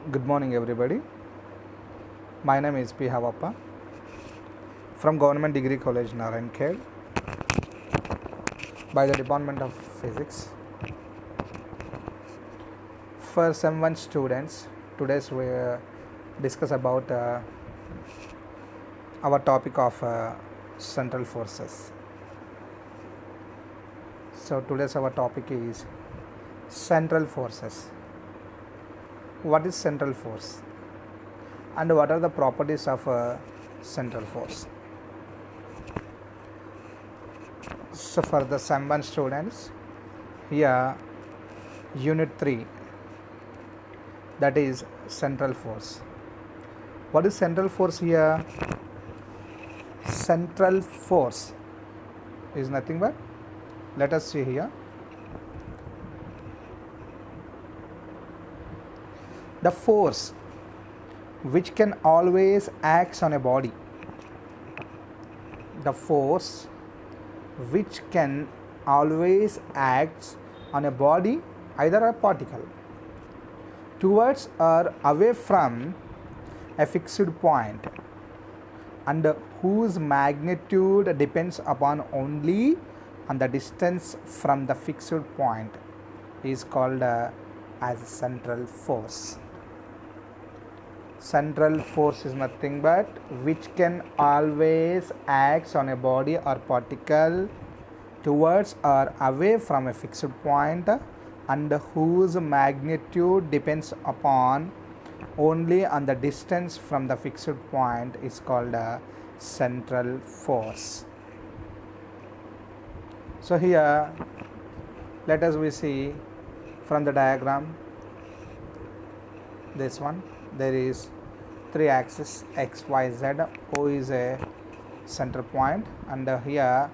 Good morning, everybody. My name is P. Havappa from Government Degree College, Narayankhed, by the Department of Physics. For sem1 students, today we discuss about our topic of central forces. So today's our topic is central forces. What is central force? And what are the properties of a central force? So for the sem1 students, here unit 3, that is central force. What is central force here? Central force is nothing but, let us see here, the force which can always act on a body. The force which can always act on a body, either a particle, towards or away from a fixed point, and whose magnitude depends upon only on the distance from the fixed point, is called as central force. Central force is nothing but which can always act on a body or particle towards or away from a fixed point, and whose magnitude depends upon only on the distance from the fixed point, is called a central force. So here let us we see from the diagram, this one, there is 3 axes x, y, z. O is a center point, and here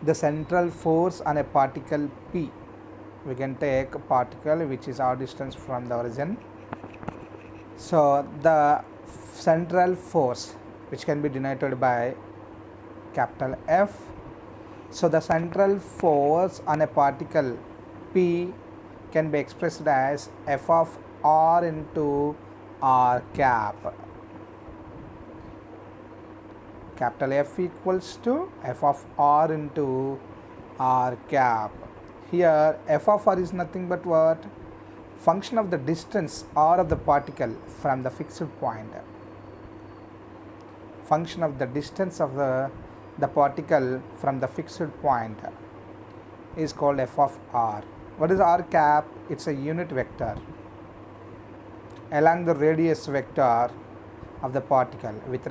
the central force on a particle P. We can take a particle which is our distance from the origin. So the central force, which can be denoted by capital F. So the central force on a particle P can be expressed as F of R into R cap. Capital F equals to F of R into R cap. Here F of R is nothing but what? Function of the distance R of the particle from the fixed point. Function of the distance of the particle from the fixed point is called F of R. What is R cap? It's a unit vector along the radius vector of the particle with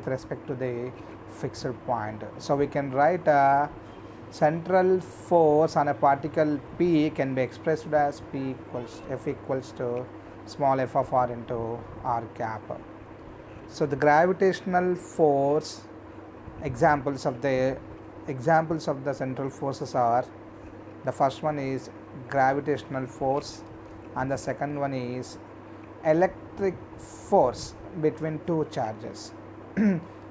respect to the fixed point. So we can write a central force on a particle P can be expressed as P equals F equals to small f of R into R cap. So the gravitational force, examples of the central forces are, the first one is gravitational force, and the second one is electric force between two charges.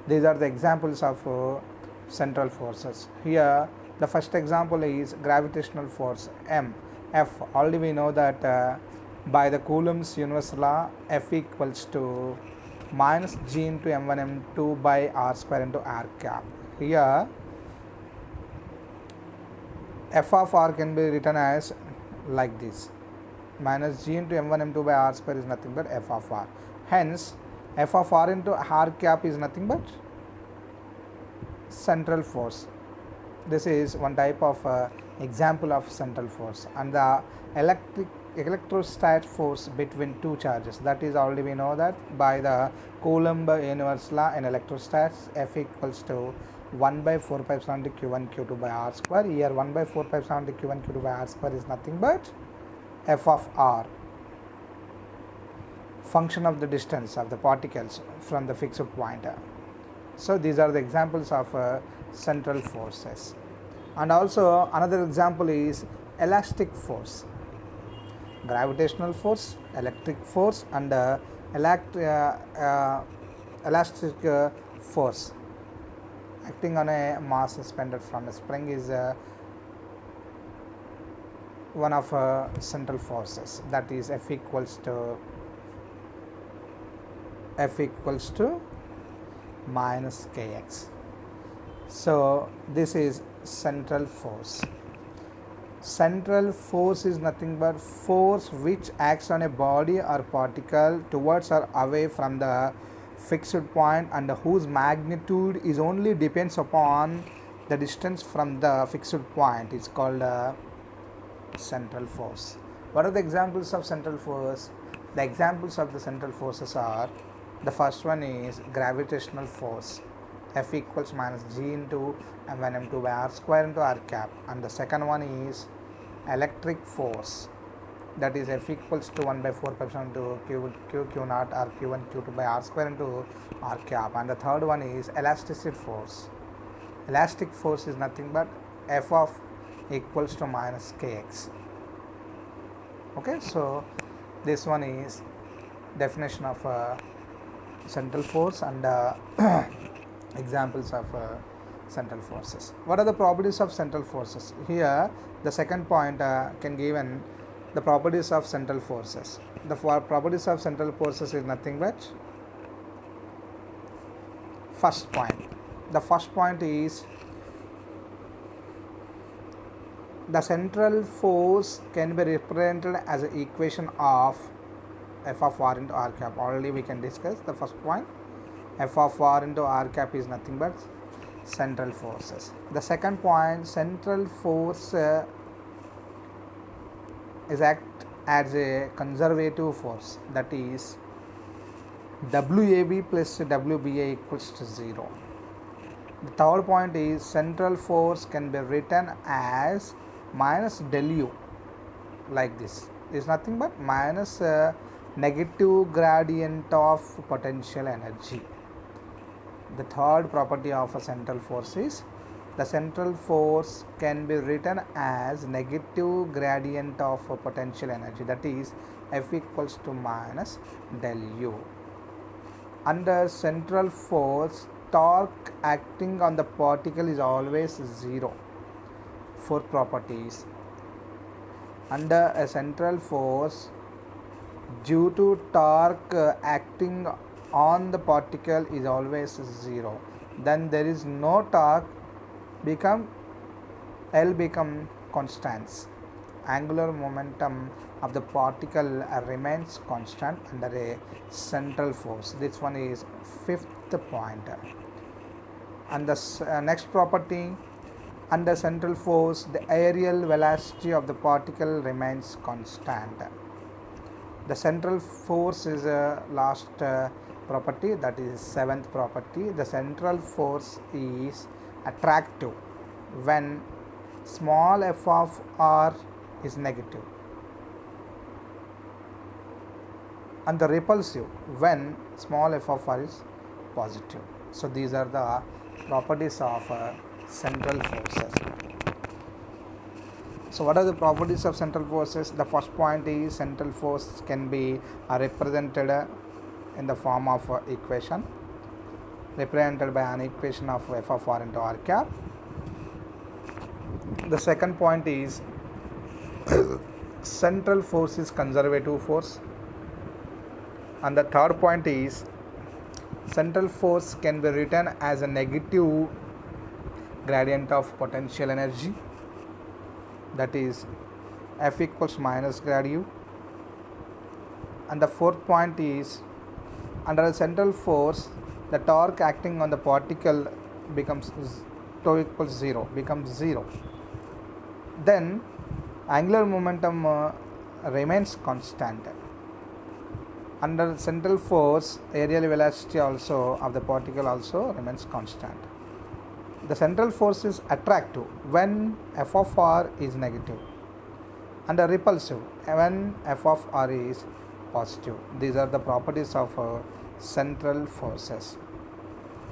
These are the examples of central forces. Here the first example is gravitational force M. F, already we know that by the Coulomb's universal law, F equals to minus G into m1 m2 by R square into R cap. Here F of R can be written as like this, minus G into m1 m2 by R square is nothing but F of R. Hence F of R into R cap is nothing but central force. This is one type of example of central force. And the electrostatic force between two charges, that is already we know that by the Coulomb universal law in electrostats, F equals to 1 by 4 pi epsilon to q1 q2 by R square. Here 1 by 4 pi epsilon to q1 q2 by R square is nothing but F of R, function of the distance of the particles from the fixed point. So these are the examples of central forces. And also another example is elastic force. Gravitational force, electric force, and elastic force acting on a mass suspended from a spring is one of central forces, that is F equals to minus kx. So this is central force. Central force is nothing but force which acts on a body or particle towards or away from the fixed point, and whose magnitude is only depends upon the distance from the fixed point. It's called central force. What are the examples of central force? The examples of the central forces are, the first one is gravitational force, F equals minus g into m1 m2 by r square into r cap, and the second one is electric force, that is F equals to 1 by 4 pi epsilon into q naught or q1 q2 by r square into r cap, and the third one is elastic force. Elastic force is nothing but F of equals to minus kx. Okay, so this one is definition of central force and examples of central forces. What are the properties of central forces? Here the second point can given the properties of central forces. The properties of central forces is nothing but first point. The first point is the central force can be represented as an equation of F of r into r cap. Already we can discuss the first point. F of r into r cap is nothing but central forces. The second point, central force is act as a conservative force, that is WAB plus WBA equals to 0. The third point is central force can be written as minus del u, like this. Is nothing but minus negative gradient of potential energy. The third property of a central force is the central force can be written as negative gradient of potential energy, that is F equals to minus del u. Under central force, torque acting on the particle is always 0. Fourth properties. Under a central force, due to torque acting on the particle is always 0, then there is no torque, L become constants. Angular momentum of the particle remains constant under a central force. This one is fifth point. And the next property, under central force, the aerial velocity of the particle remains constant. The central force is a last property, that is seventh property. The central force is attractive when small f of r is negative, and the repulsive when small f of r is positive. So these are the properties of central forces. So what are the properties of central forces? The first point is central force can be represented in the form of equation, represented by an equation of F of r into r cap. The second point is central force is conservative force, and the third point is central force can be written as a negative gradient of potential energy, that is F equals minus grad u. And the fourth point is, under a central force, the torque acting on the particle becomes tau equals 0, becomes 0. Then angular momentum remains constant. Under central force, aerial velocity also of the particle also remains constant. The central force is attractive when f of r is negative, and repulsive when f of r is positive. These are the properties of central forces.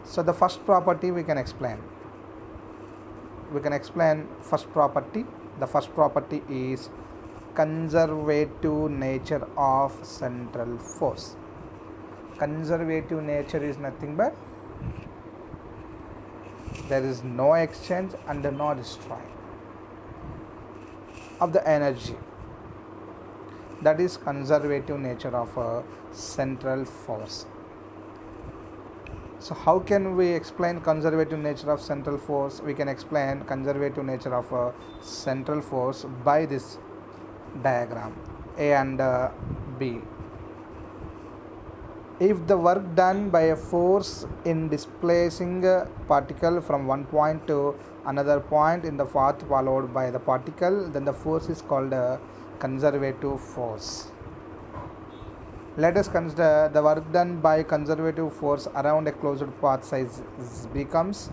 So the first property we can explain. First property. The first property is conservative nature of central force. Conservative nature is nothing but there is no exchange and no destroy. of the energy. That is conservative nature of a central force. So how can we explain conservative nature of central force? We can explain conservative nature of a central force by this diagram, A and B. If the work done by a force in displacing a particle from one point to another point in the path followed by the particle, then the force is called a conservative force. Let us consider the work done by conservative force around a closed path size becomes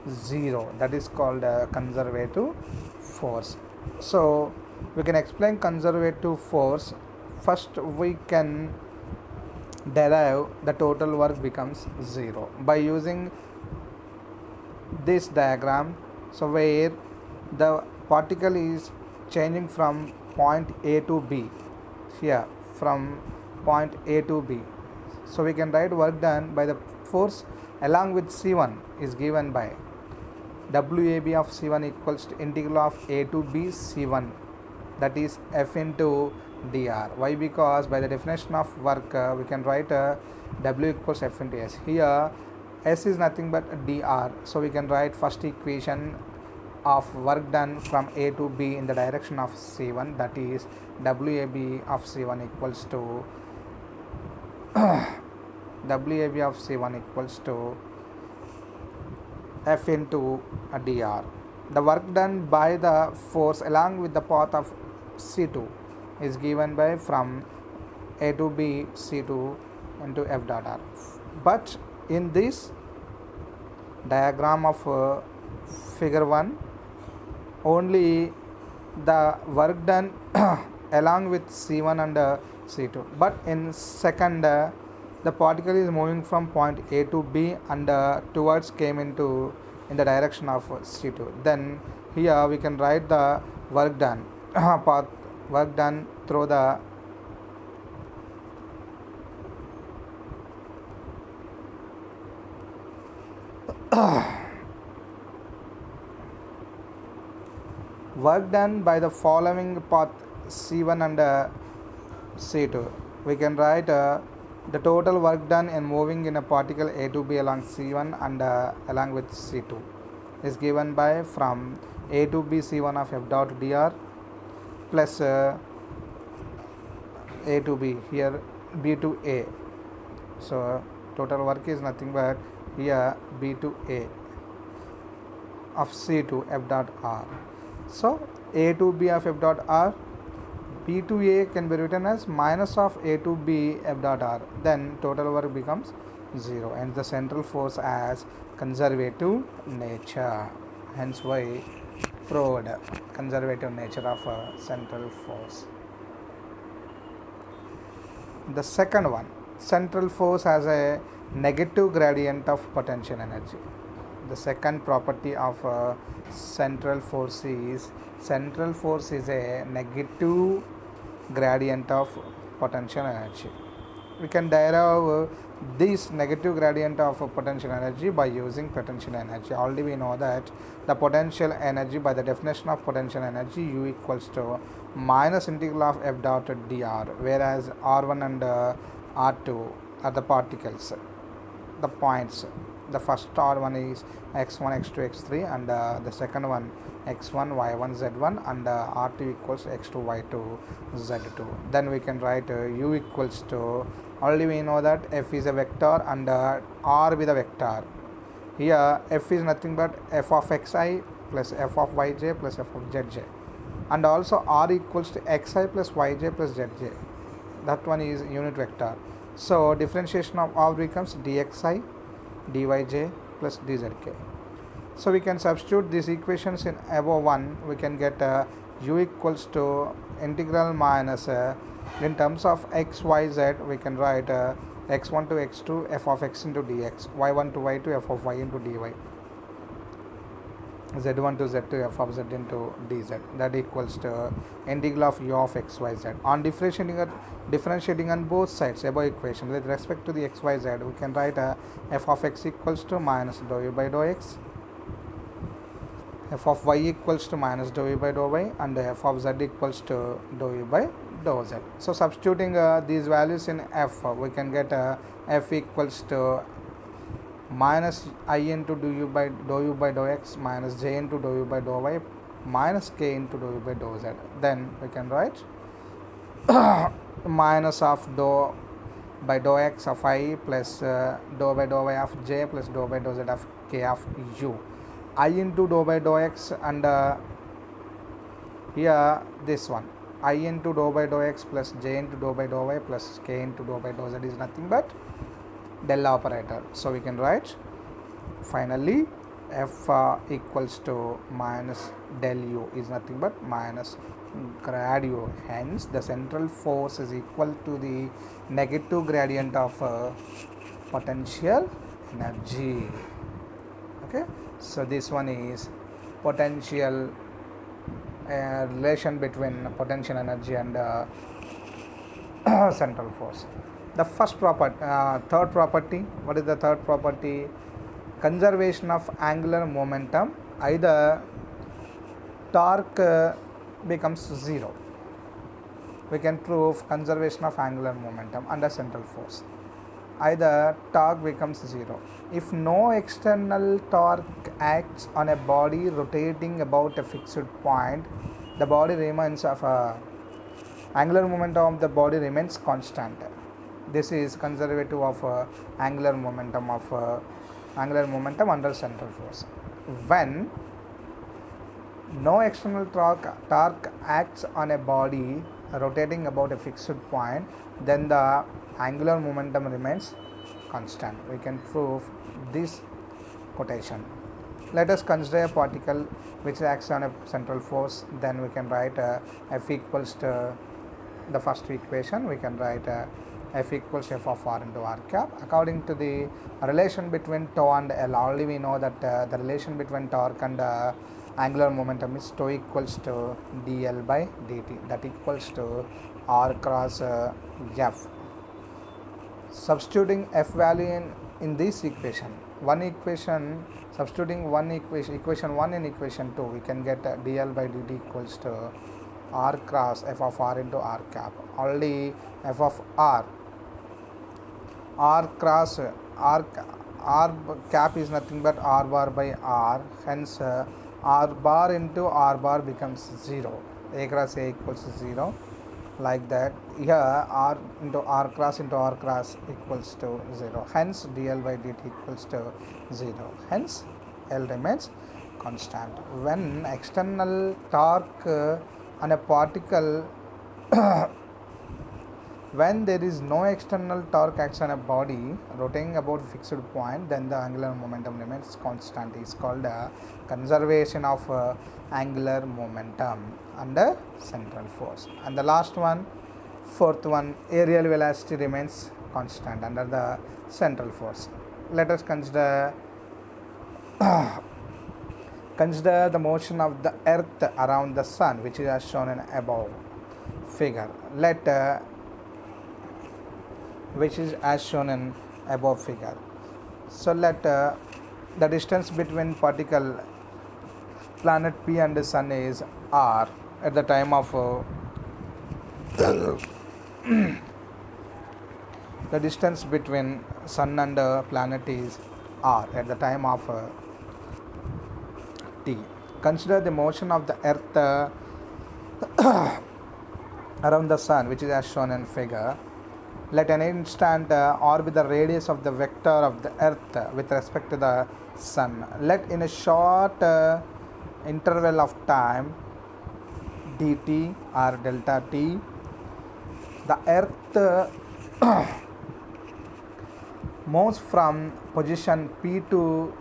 0. That is called a conservative force. So we can explain conservative force. First we can derive the total work becomes 0 by using this diagram. So where the particle is changing from point A to B, here from point A to B. So we can write work done by the force along with C1 is given by WAB of C1 equals to integral of A to B C1, that is F into dr. Why? Because by the definition of work we can write W equals F into S. Here S is nothing but dr, so we can write first equation of work done from A to B in the direction of C1, that is WAB of C1 equals to WAB of C1 equals to F into dr. The work done by the force along with the path of C2 is given by from A to B C2 into F dot r. But in this diagram of figure 1, only the work done along with C1 and C2, but in second the particle is moving from point A to B and towards came into in the direction of C2. Then here we can write the work done path work done through the work done by the following path C1 and C2. We can write the total work done in moving in a particle A to B along C1 and along with C2 is given by from A to B C1 of F dot dr plus A to B, here B to A. So total work is nothing but here B to A of C2 F dot r. So A to B of F dot r, B to A can be written as minus of A to B F dot r. Then total work becomes 0 and the central force as conservative nature. Hence why proved conservative nature of a central force. The second one, central force has a negative gradient of potential energy. The second property of central force is a negative gradient of potential energy. We can derive this negative gradient of potential energy by using potential energy. Already we know that the potential energy, by the definition of potential energy, U equals to minus integral of F dot dr, whereas R1 and R2 are the particles, the points. The first R1 is x1, x2, x3 and the second one x1, y1, z1 and R2 equals x2, y2, z2. Then we can write U equals to, already we know that F is a vector and R with a vector. Here F is nothing but f of xi plus f of yj plus f of zj, and also R equals to xi plus yj plus zj. That one is unit vector. So differentiation of R becomes dxi dyj plus dzk. So we can substitute these equations in above one. We can get U equals to integral minus in terms of x, y, z, we can write x1 to x2 f of x into dx, y1 to y2 f of y into dy, z1 to z2 f of z into dz. That equals to integral of u of x, y, z. On differentiating on both sides above equation with respect to the x, y, z, we can write f of x equals to minus dou u by dou x f of y equals to minus dou v by dou y, and f of z equals to dou v by dou z. So substituting these values in f, we can get f equals to minus I into dou u by dou x minus j into dou u by dou y minus k into dou u by dou z. Then we can write minus of dou by dou x of I plus dou by dou y of j plus dou by dou z of k of u. I into dou by dou x, and here this one I into dou by dou x plus j into dou by dou y plus k into dou by dou z is nothing but del operator. So we can write finally f equals to minus del u is nothing but minus grad u. Hence the central force is equal to the negative gradient of potential energy. Okay, so this one is potential relation between potential energy and central force. The first property, third property. What is the third property? Conservation of angular momentum. Either torque becomes zero. We can prove conservation of angular momentum under central force. Either torque becomes zero. If no external torque acts on a body rotating about a fixed point, the body remains of angular momentum of the body remains constant. This is conservative of angular momentum under central force. When no external torque acts on a body rotating about a fixed point, then the angular momentum remains constant. We can prove this quotation. Let us consider a particle which acts on a central force. Then we can write f equals to the first equation. We can write f equals f of r into r cap. According to the relation between tau and L, already we know that the relation between torque and angular momentum is tau equals to dl by dt, that equals to r cross f. Substituting f value in this equation, substituting equation 1 in equation 2, we can get dl by dt equals to r cross f of r into r cap. Already f of r cross r cap is nothing but r bar by r. Hence r bar into r bar becomes 0. A cross a equals to 0. Like that, here r into r cross equals to 0. Hence dl by dt equals to 0. Hence L remains constant. When external torque on a particle when there is no external torque acts on a body rotating about a fixed point, then the angular momentum remains constant. Is called conservation of angular momentum under central force. And the last one, fourth one, aerial velocity remains constant under the central force. Let us consider the motion of the earth around the sun, which is as shown in above figure. So let the distance between particle planet P and the sun is r at the time of the distance between sun and planet is r at the time of t. Consider the motion of the earth around the sun, which is as shown in figure. Let an instant r be the radius of the vector of the earth with respect to the sun. Let in a short interval of time dt or delta t, the earth moves from position p to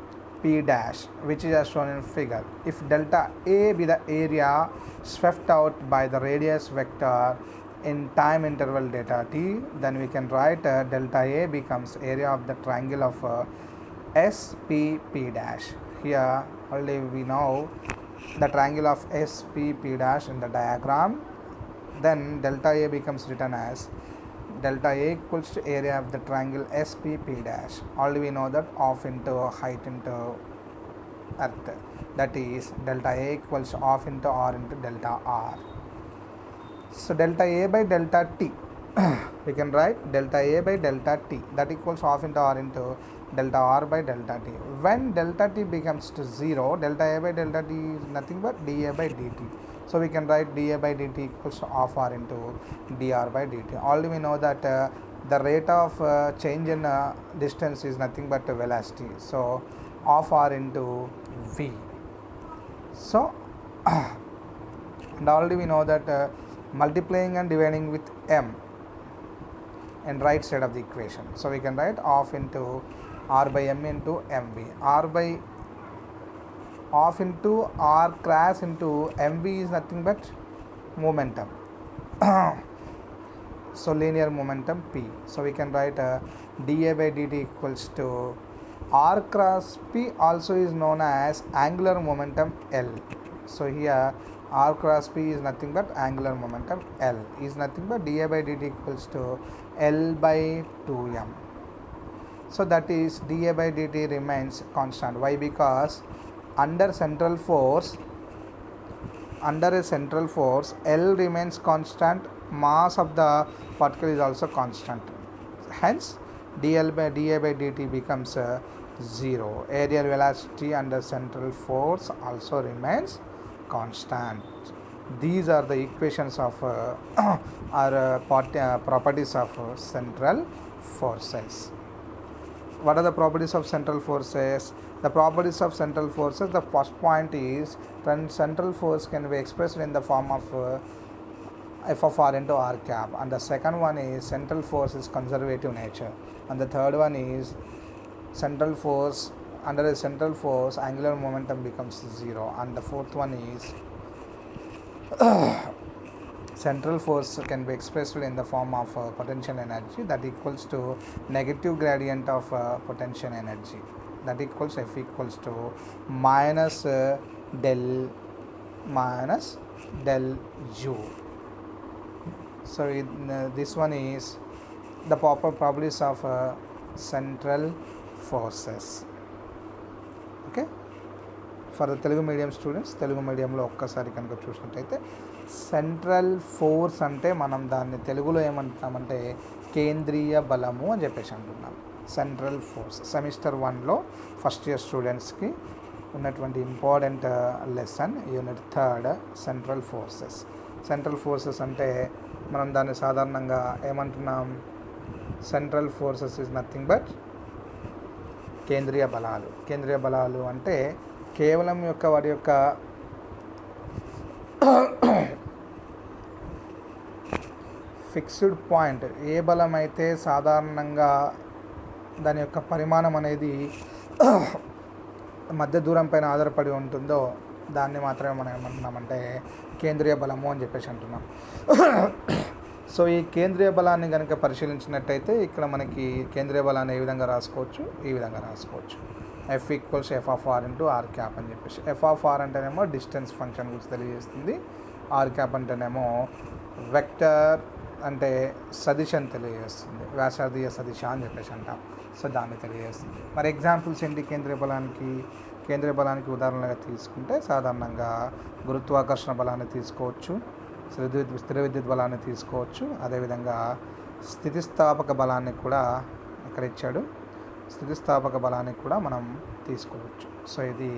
p dash, which is as shown in figure. If delta a be the area swept out by the radius vector in time interval delta t, then we can write delta a becomes area of the triangle of SPP dash. Here only we know the triangle of SPP dash in the diagram. Then delta a becomes written as delta a equals to area of the triangle SPP dash. Already we know that half into height into earth. That is delta A equals half into r into delta r. So delta A by delta t, we can write delta A by delta t, that equals half into r into delta r by delta t. When delta t becomes to 0, delta A by delta t is nothing but dA by dt. So we can write dA by dt equals half r into dr by dt. Already we know that the rate of change in distance is nothing but velocity. So half r into v. So and already we know that multiplying and dividing with m in right side of the equation. So we can write half into r by m into mv. R by half into r cross into mv is nothing but momentum. So linear momentum p. So we can write dA by dt equals to r cross p, also is known as angular momentum L. So here r cross p is nothing but angular momentum L, is nothing but dA by dt equals to L by 2m. So that is dA by dt remains constant. Why? Because under a central force L remains constant, mass of the particle is also constant, hence dA by dt becomes 0. Aerial velocity under central force also remains constant. These are the equations of properties of central forces. What are the properties of central forces? The properties of central forces, the first point is when central force can be expressed in the form of f of r into r cap, and the second one is central force is conservative nature, and the third one is central force, under a central force angular momentum becomes 0, and the fourth one is central force can be expressed in the form of potential energy, that equals to negative gradient of potential energy, that equals F equals to minus del U. So this one is the proper properties of central forces. Okay, for the Telugu medium students, Telugu mediumలో ఒక్కసారి కనుక చూసినట్టయితే central force అంటే మనం దాన్ని తెలుగులో ఏమంటున్నామంటే కేంద్రీయ బలము అని చెప్పేసి అంటున్నాం. సెంట్రల్ ఫోర్స్ సెమిస్టర్ 1లో ఫస్ట్ ఇయర్ స్టూడెంట్స్కి ఉన్నటువంటి important lesson unit 3 central forces. Central forces అంటే మనం దాన్ని సాధారణంగా ఏమంటున్నాం, central forces is nothing but కేంద్రీయ బలాలు. కేంద్రీయ బలాలు అంటే కేవలం వాటి యొక్క ఫిక్స్డ్ పాయింట్, ఏ బలం అయితే సాధారణంగా దాని యొక్క పరిమాణం అనేది మధ్య దూరం పైన ఆధారపడి ఉంటుందో దాన్ని మాత్రమే మనం ఏమంటున్నామంటే కేంద్రీయ బలము అని చెప్పేసి అంటున్నాం. సో ఈ కేంద్రీయ బలాన్ని కనుక పరిశీలించినట్టయితే ఇక్కడ మనకి కేంద్రీయ బలాన్ని ఏ విధంగా రాసుకోవచ్చు, ఈ విధంగా రాసుకోవచ్చు. F equals F of R into R cap అని చెప్పేసి. ఎఫ్ ఆఫ్ ఆర్ అంటేనేమో డిస్టెన్స్ ఫంక్షన్ గురించి తెలియజేస్తుంది, ఆర్ క్యాప్ అంటేనేమో వెక్టర్ అంటే సదిశ అని తెలియజేస్తుంది, వ్యాసార్థీయ సదిశ అని చెప్పేసి అంటాం. సో దాన్ని తెలియజేస్తుంది. మరి ఎగ్జాంపుల్స్ ఏంటి కేంద్రీయ బలానికి? కేంద్రీయ బలానికి ఉదాహరణగా తీసుకుంటే సాధారణంగా గురుత్వాకర్షణ బలాన్ని తీసుకోవచ్చు, స్థిర విద్యుత్ బలాన్ని తీసుకోవచ్చు, అదేవిధంగా స్థితిస్థాపక బలాన్ని కూడా ఇక్కడ ఇచ్చాడు, స్థితిస్థాపక బలాన్ని కూడా మనం తీసుకోవచ్చు. సో ఇది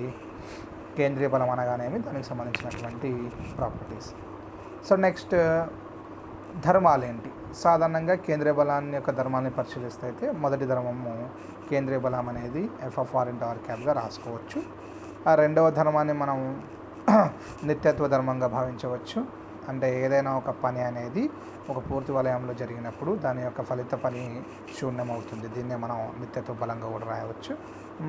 కేంద్రీయ బలం అనగానేమి, దానికి సంబంధించినటువంటి ప్రాపర్టీస్. సో నెక్స్ట్ ధర్మాలు ఏంటి? సాధారణంగా కేంద్రీయ బలాన్ని యొక్క ధర్మాన్ని పరిశీలిస్తే అయితే మొదటి ధర్మము కేంద్రీయ బలం అనేది F of R into R క్యాప్గా రాసుకోవచ్చు. ఆ రెండవ ధర్మాన్ని మనం నిత్యత్వ ధర్మంగా భావించవచ్చు. అంటే ఏదైనా ఒక పని అనేది ఒక పూర్తి వలయంలో జరిగినప్పుడు దాని యొక్క ఫలిత పని శూన్యమవుతుంది, దీన్నే మనం నిత్యత్వ బలంగా కూడా రాయవచ్చు.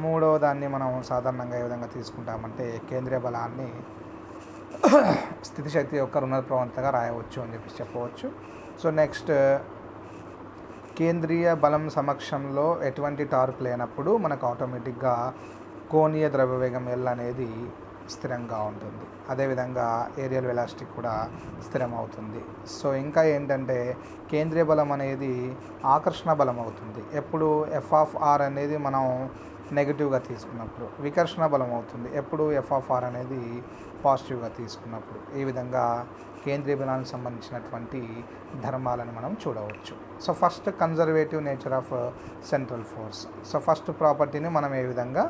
మూడవ దాన్ని మనం సాధారణంగా ఏ విధంగా తీసుకుంటామంటే కేంద్రీయ బలాన్ని స్థితిశక్తి యొక్క రుణప్రవంతగా రాయవచ్చు అని చెప్పవచ్చు. సో నెక్స్ట్ కేంద్రీయ బలం సమక్షంలో ఎటువంటి టార్క్ లేనప్పుడు మనకు ఆటోమేటిక్గా కోణీయ ద్రవ్యవేగం L అనేది స్థిరంగా ఉంటుంది, అదేవిధంగా ఏరియల్ వెలాసిటీ కూడా స్థిరం అవుతుంది. సో ఇంకా ఏంటంటే కేంద్రీయ బలం అనేది ఆకర్షణ బలం అవుతుంది. ఎప్పుడు ఎఫ్ ఆఫ్ ఆర్ అనేది మనం నెగిటివ్గా తీసుకున్నప్పుడు, వికర్షణ బలం అవుతుంది ఎప్పుడు ఎఫ్ ఆఫ్ ఆర్ అనేది పాజిటివ్గా తీసుకున్నప్పుడు. ఈ విధంగా కేంద్రీయ బలానికి సంబంధించినటువంటి ధర్మాలను మనం చూడవచ్చు. So first conservative nature of central force. So first ప్రాపర్టీని మనం ఏ విధంగా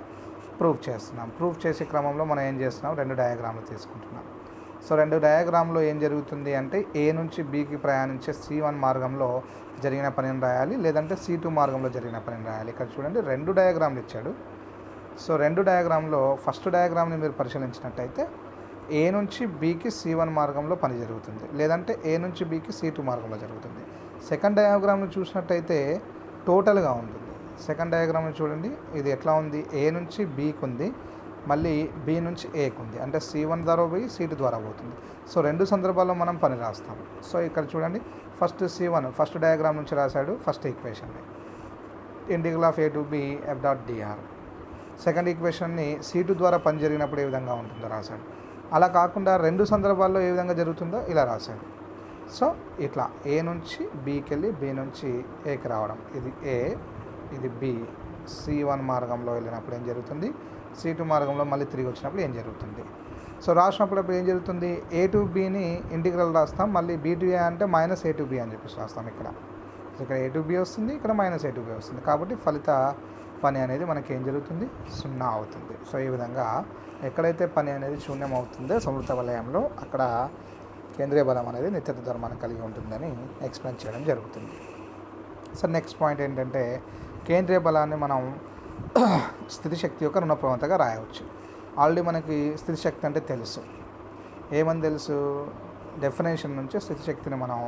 ప్రూవ్ చేస్తున్నాం. ప్రూవ్ చేసే క్రమంలో మనం ఏం చేస్తున్నాం, 2 డయాగ్రామ్లు తీసుకుంటున్నాం. సో 2 డయాగ్రామ్లో ఏం జరుగుతుంది అంటే ఏ నుంచి బీకి ప్రయాణించే C1 మార్గంలో జరిగిన పనిని రాయాలి, లేదంటే C2 మార్గంలో జరిగిన పనిని రాయాలి. ఇక్కడ చూడండి 2 డయాగ్రామ్లు ఇచ్చాడు. సో 2 డయాగ్రామ్లో ఫస్ట్ డయాగ్రామ్ని మీరు పరిశీలించినట్టయితే ఏ నుంచి బీకి C1 మార్గంలో పని జరుగుతుంది, లేదంటే ఏ నుంచి బీకి C2 మార్గంలో జరుగుతుంది. సెకండ్ డయాగ్రామ్ని చూసినట్టయితే టోటల్గా ఉంటుంది. సెకండ్ డయాగ్రామ్ని చూడండి, ఇది ఎట్లా ఉంది, ఏ నుంచి బీకి ఉంది, మళ్ళీ బి నుంచి ఏకి ఉంది, అంటే C1 ద్వారా పోయి C2 ద్వారా పోతుంది. సో 2 సందర్భాల్లో మనం పని రాస్తాం. సో ఇక్కడ చూడండి ఫస్ట్ C1 ఫస్ట్ డయాగ్రామ్ నుంచి రాశాడు ఫస్ట్ ఈక్వేషన్ని, integral of A to B F.dr. Second ఈక్వేషన్ని C2 ద్వారా పని జరిగినప్పుడు ఏ విధంగా ఉంటుందో రాశాడు. అలా కాకుండా 2 సందర్భాల్లో ఏ విధంగా జరుగుతుందో ఇలా రాశాడు. సో ఇట్లా ఏ నుంచి బీకి వెళ్ళి బి నుంచి ఏకి రావడం, ఇది ఏ ఇది బి. C1 మార్గంలో వెళ్ళినప్పుడు ఏం జరుగుతుంది, C2 మార్గంలో మళ్ళీ తిరిగి వచ్చినప్పుడు ఏం జరుగుతుంది. సో రాసినప్పుడు ఏం జరుగుతుంది, A to Bని ఇంటిగ్రల్ రాస్తాం, మళ్ళీ B to A అంటే మైనస్ A to B అని చెప్పేసి రాస్తాం. ఇక్కడ A to B వస్తుంది, ఇక్కడ మైనస్ A to B వస్తుంది. కాబట్టి ఫలిత పని అనేది మనకి ఏం జరుగుతుంది, 0 అవుతుంది. సో ఈ విధంగా ఎక్కడైతే పని అనేది శూన్యం అవుతుందో సమృద్ధ వలయంలో అక్కడ కేంద్రీయ బలం అనేది నిత్యత ధర్మాన్ని కలిగి ఉంటుందని ఎక్స్ప్లెయిన్ చేయడం జరుగుతుంది. సో నెక్స్ట్ పాయింట్ ఏంటంటే కేంద్రీయ బలాన్ని మనం స్థితిశక్తి యొక్క రుణ ప్రవణతగా రాయవచ్చు. ఆల్రెడీ మనకి స్థితిశక్తి అంటే తెలుసు. ఏమని తెలుసు, డెఫినేషన్ నుంచి స్థితిశక్తిని మనం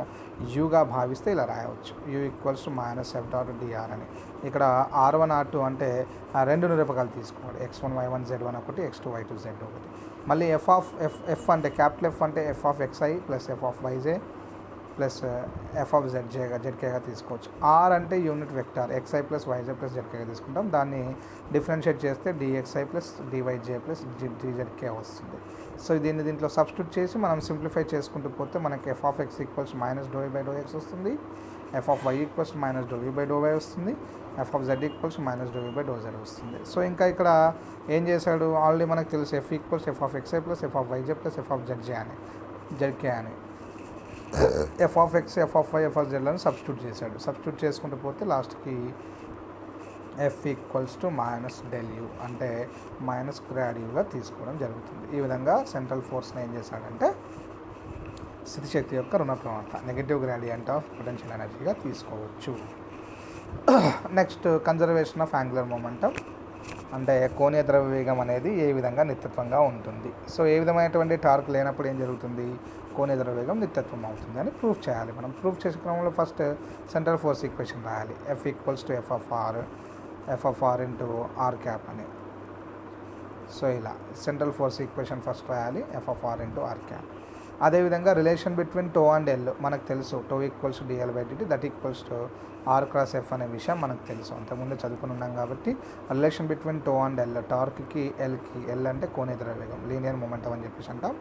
యూగా భావిస్తే ఇలా రాయవచ్చు, U equals to minus F.dr అని. ఇక్కడ R1 R2 అంటే ఆ 2 నిరూపకాలు తీసుకోవాలి, X1 Y1 Z1 ఒకటి, X2 Y2 Z ఒకటి. మళ్ళీ F అంటే క్యాపిటల్ F అంటే F of XI plus F of YJ plus F of ZKగా తీసుకోవచ్చు. R అంటే unit vector, XI plus YJ plus ZKగా తీసుకుంటాం. దాన్ని డిఫరెన్షియేట్ చేస్తే DXI plus DYJ plus DZK వస్తుంది. సో దీంట్లో సబ్స్టిట్యూట్ చేసి మనం సింప్లిఫై చేసుకుంటూ పోతే మనకి F of X equals minus ∂V/∂x వస్తుంది, F of Y equals minus ∂V/∂y వస్తుంది, F of Z equals minus ∂V/∂z వస్తుంది. సో ఇంకా ఇక్కడ ఏం చేశాడు, ఆల్రెడీ మనకు తెలుసు F equals F of XI plus F of YJ plus F of ZK అని. F of X, F of Y, F of Z లను సబ్స్టిట్యూట్ చేశాడు. సబ్స్టిట్యూట్ చేసుకుంటూ పోతే లాస్ట్కి F equals to minus ΔU అంటే మైనస్ గ్రాడ్యుగా తీసుకోవడం జరుగుతుంది. ఈ విధంగా సెంట్రల్ ఫోర్స్ని ఏం చేశాడంటే స్థితిశక్తి యొక్క రుణ ప్రవణత, నెగటివ్ గ్రాడియంట్ ఆఫ్ పొటెన్షియల్ ఎనర్జీగా తీసుకోవచ్చు. Next conservation of angular momentum అంటే కోణీయ ద్రవ్యవేగం అనేది ఏ విధంగా నిత్యత్వంగా ఉంటుంది. సో ఏ విధమైనటువంటి టార్క్ లేనప్పుడు ఏం జరుగుతుంది, కోణీయ ద్రవ్యవేగం నిత్యత్వం అవుతుంది అని ప్రూఫ్ చేయాలి. మనం ప్రూఫ్ చేసే క్రమంలో ఫస్ట్ సెంట్రల్ ఫోర్స్ ఈక్వేషన్ రాయాలి, F equals to F of R into R cap అని. సో ఇలా సెంట్రల్ ఫోర్స్ ఈక్వేషన్ ఫస్ట్ రాయాలి, F of R into R cap. అదేవిధంగా relation between tau and L మనకు తెలుసు, tau equals to dL/dt that equals to R cross F అనే విషయం మనకు తెలుసు, అంతకుముందు చదువుకుని ఉన్నాం. కాబట్టి relation between tau and L, టార్క్కి ఎల్కి, ఎల్ అంటే కోణీయ ద్రవ్యవేగం, లీనియర్ మొమెంటం అని చెప్పేసి అంటాం,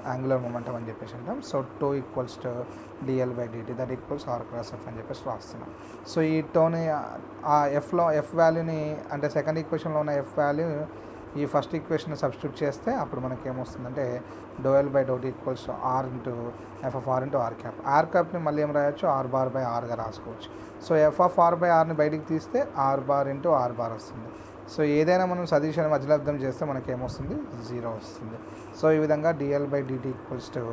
యాంగులర్ మొమెంటం అని చెప్పేసి అంటాం. So tau equals to dL/dt that equals R cross F అని చెప్పేసి రాస్తున్నాం. సో ఈ టోని ఆ ఎఫ్ వాల్యూని అంటే సెకండ్ ఈక్వేషన్లో ఉన్న ఎఫ్ వాల్యూ ఈ ఫస్ట్ ఈక్వేషన్ సబ్స్టిట్యూట్ చేస్తే అప్పుడు మనకి ఏమొస్తుందంటే ∂L/∂t equals to R into F of R into R cap. R క్యాప్ని మళ్ళీ ఏం రాయొచ్చు, R⁻/Rగా రాసుకోవచ్చు. సో F ఆఫ్ R/Rని బయటికి తీస్తే R⁻ ఇంటూ R వస్తుంది. సో ఏదైనా మనం సదిశాన్ని మధ్యలబ్దం చేస్తే మనకి ఏమొస్తుంది, 0 వస్తుంది. సో ఈ విధంగా dL/dt ఈక్వల్స్ టు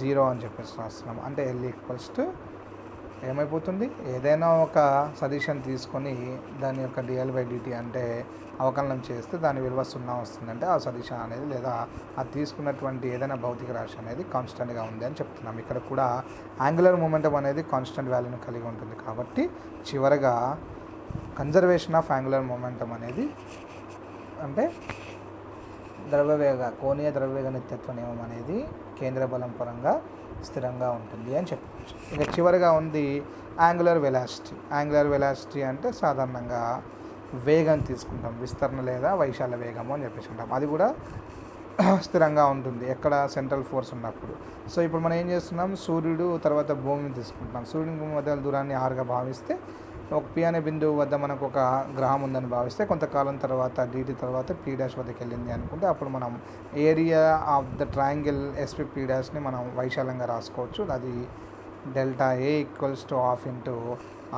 0 అని చెప్పేసి రాస్తున్నాం. అంటే L ఈక్వల్స్ టు ఏమైపోతుంది, ఏదైనా ఒక సదిశాన్ని తీసుకొని దాని యొక్క dL/dt అంటే అవకలనం చేస్తే దాని విలువ 0 వస్తుందంటే ఆ సదిశం అనేది లేదా అది తీసుకున్నటువంటి ఏదైనా భౌతిక రాశి అనేది కాన్స్టెంట్గా ఉంది అని చెప్తున్నాం. ఇక్కడ కూడా యాంగులర్ మొమెంటం అనేది కాన్స్టెంట్ వాల్యూని కలిగి ఉంటుంది. కాబట్టి చివరగా కన్జర్వేషన్ ఆఫ్ యాంగులర్ మొమెంటం అనేది అంటే కోణీయ ద్రవ్యవేగ నిత్యత్వ నియమం అనేది కేంద్ర బలం పరంగా స్థిరంగా ఉంటుంది అని చెప్పవచ్చు. ఇక చివరిగా ఉంది యాంగులర్ వెలాసిటీ. యాంగులర్ వెలాసిటీ అంటే సాధారణంగా వేగం తీసుకుంటాం, విస్తరణ లేదా వైశాల్య వేగము అని చెప్పేసి ఉంటాం. అది కూడా స్థిరంగా ఉంటుంది ఎక్కడ, సెంట్రల్ ఫోర్స్ ఉన్నప్పుడు. సో ఇప్పుడు మనం ఏం చేస్తున్నాం, సూర్యుడు తర్వాత భూమిని తీసుకుంటున్నాం. సూర్యుని భూమి మధ్య దూరాన్ని 6గా భావిస్తే ఒక పి అనే బిందువు వద్ద మనకు ఒక గ్రహం ఉందని భావిస్తే కొంతకాలం తర్వాత డిటి తర్వాత పీ డాష్ వద్దకు వెళ్ళింది అనుకుంటే అప్పుడు మనం area of the triangle SP P డాష్ని మనం వైశాల్యంగా రాసుకోవచ్చు. అది delta A equals to half into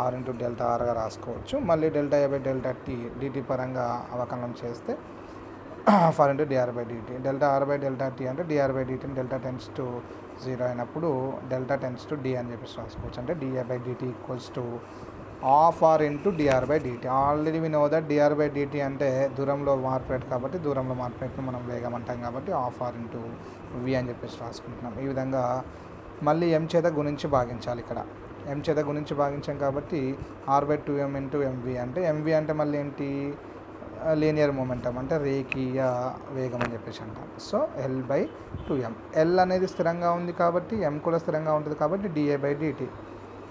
R into delta ఆర్గా రాసుకోవచ్చు. మళ్ళీ delta A by delta T D T పరంగా అవకలనం చేస్తే for into DR by D T. Delta R by delta T అంటే డిఆర్ బై డిటీని డెల్టా టెన్స్ టు 0 అయినప్పుడు డెల్టా టెన్స్ టు డి అని చెప్పేసి రాసుకోవచ్చు. అంటే DR by d t equals to half R into DR by d t. Already we know that d r by d t అంటే దూరంలో మార్పు రేట్ కాబట్టి దూరంలో మార్పు రేట్ను మనం వేగం అంటాం కాబట్టి హాఫ్ ఆర్ ఇంటూ వి అని చెప్పేసి రాసుకుంటున్నాం. ఈ విధంగా మళ్ళీ ఎం చేత గుణించి భాగించాలి. ఇక్కడ ఎం చేత గుణించి భాగించాం కాబట్టి R by 2m into m v అంటే ఎంవి అంటే మళ్ళీ ఏంటి లీనియర్ మూమెంటం అంటే రేఖీయ వేగం అని చెప్పేసి అంటాం. So L by 2m. L అనేది స్థిరంగా ఉంది కాబట్టి ఎం కూడా స్థిరంగా ఉంటుంది కాబట్టి డిఏ బై డిటి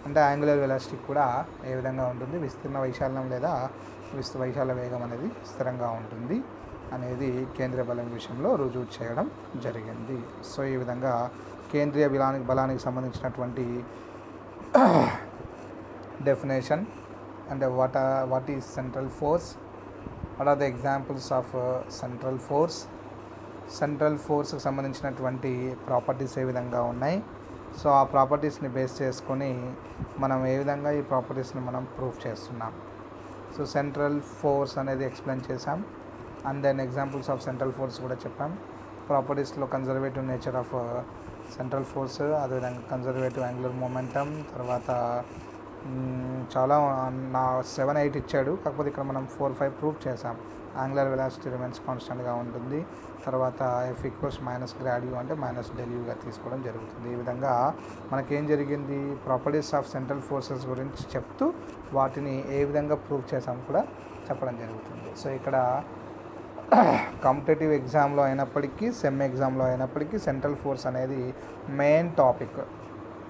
అంటే యాంగులర్ వెలాసిటీ కూడా ఏ విధంగా ఉంటుంది, విస్తీర్ణ వైశాల్యం లేదా వైశాల్య వేగం అనేది స్థిరంగా ఉంటుంది అనేది కేంద్రీయ బలం విషయంలో రుజువు చేయడం జరిగింది. సో ఈ విధంగా కేంద్రీయ బలానికి సంబంధించినటువంటి డెఫినేషన్ అంటే what is central force, what are the examples of central force, central ఫోర్స్కి సంబంధించినటువంటి ప్రాపర్టీస్ ఏ విధంగా ఉన్నాయి, సో ఆ ప్రాపర్టీస్ని బేస్ చేసుకొని మనం ఏ విధంగా ఈ ప్రాపర్టీస్ని మనం ప్రూఫ్ చేస్తున్నాం. సో సెంట్రల్ ఫోర్స్ అనేది ఎక్స్ప్లెయిన్ చేసాం and then examples of central force కూడా చెప్పాం. ప్రాపర్టీస్లో conservative nature of central force, అదేవిధంగా కన్జర్వేటివ్ యాంగులర్ మొమెంటం, తర్వాత చాలా 7-8 ఇచ్చాడు, కాకపోతే ఇక్కడ మనం 4-5 ప్రూఫ్ చేసాం. యాంగులర్ వెలాసిటీ రిమైన్స్ కాన్స్టెంట్గా ఉంటుంది, తర్వాత F equals minus grad you అంటే మైనస్ డెల్ యూగా తీసుకోవడం జరుగుతుంది. ఈ విధంగా మనకేం జరిగింది, ప్రాపర్టీస్ ఆఫ్ సెంట్రల్ ఫోర్సెస్ గురించి చెప్తూ వాటిని ఏ విధంగా ప్రూఫ్ చేసాం కూడా చెప్పడం జరుగుతుంది. సో ఇక్కడ కాంపిటేటివ్ ఎగ్జామ్లో అయినప్పటికీ సెమ్ ఎగ్జామ్లో అయినప్పటికీ సెంట్రల్ ఫోర్స్ అనేది మెయిన్ టాపిక్.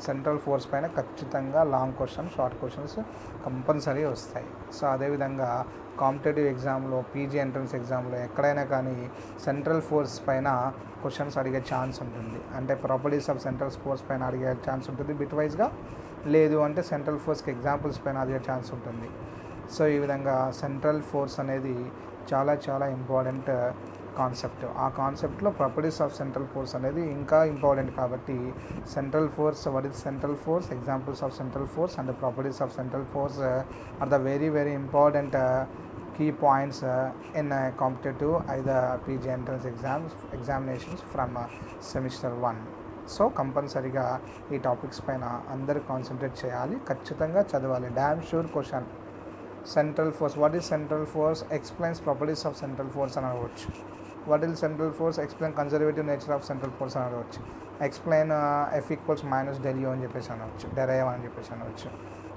సెంట్రల్ ఫోర్స్ పైన ఖచ్చితంగా long questions, short questions compulsory వస్తాయి. సో అదేవిధంగా కాంపిటేటివ్ ఎగ్జామ్లో, పీజీ ఎంట్రన్స్ ఎగ్జామ్లో ఎక్కడైనా కానీ సెంట్రల్ ఫోర్స్ పైన క్వశ్చన్స్ అడిగే ఛాన్స్ ఉంటుంది. అంటే ప్రాపర్టీస్ ఆఫ్ సెంట్రల్ ఫోర్స్ పైన అడిగే ఛాన్స్ ఉంటుంది బిట్ వైజ్గా, లేదు అంటే సెంట్రల్ ఫోర్స్కి ఎగ్జాంపుల్స్ పైన అడిగే ఛాన్స్ ఉంటుంది. సో ఈ విధంగా సెంట్రల్ ఫోర్స్ అనేది చాలా చాలా ఇంపార్టెంట్ కాన్సెప్ట్. ఆ కాన్సెప్ట్లో ప్రాపర్టీస్ ఆఫ్ సెంట్రల్ ఫోర్స్ అనేది ఇంకా ఇంపార్టెంట్ కాబట్టి central force, what is central force, examples of central force and properties of central force are the very very important key points in competitive either PG entrance examinations from semester 1. So కంపల్సరీగా ఈ topics పైన అందరూ concentrate చేయాలి, ఖచ్చితంగా చదవాలి. Damn sure question. Central force, what is central force, explains properties of central force అని అడగవచ్చు. What is central force, explain conservative nature of central force అని అడగవచ్చు. Explain F equals minus del U అని చెప్పేసి అనవచ్చు, డెరైవ్ అని చెప్పేసి అనవచ్చు.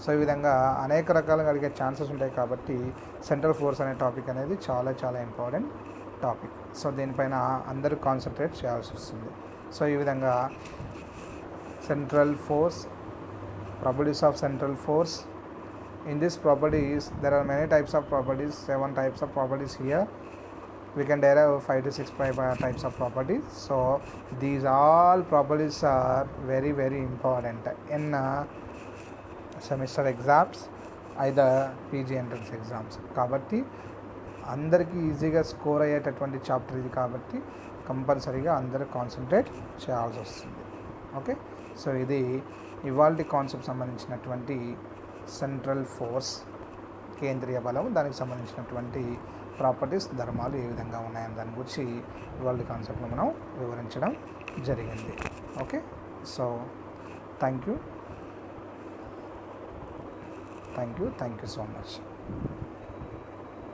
సో ఈ విధంగా అనేక రకాలుగా అడిగే ఛాన్సెస్ ఉంటాయి కాబట్టి సెంట్రల్ ఫోర్స్ అనే టాపిక్ అనేది చాలా చాలా ఇంపార్టెంట్ టాపిక్. సో దీనిపైన అందరూ కాన్సన్ట్రేట్ చేయాల్సి వస్తుంది. సో ఈ విధంగా central force, properties of central force. In this properties there are many types of properties, 7 types of properties here. We can derive 5 to 6 types of properties. So these all properties are very very important in semester exams, either PG entrance exams. కాబట్టి అందరికీ ఈజీగా score అయ్యేటటువంటి chapter ఇది కాబట్టి కంపల్సరీగా అందరూ concentrate చేయాల్సి వస్తుంది. ఓకే, సో ఇది ఇవాల్టి కాన్సెప్ట్ సంబంధించినటువంటి సెంట్రల్ ఫోర్స్, కేంద్రీయ బలం, దానికి సంబంధించినటువంటి ప్రాపర్టీస్, ధర్మాలు ఏ విధంగా ఉన్నాయని దాని గురించి ఇవాళ కాన్సెప్ట్లో మనం వివరించడం జరిగింది. Okay, so thank you so much.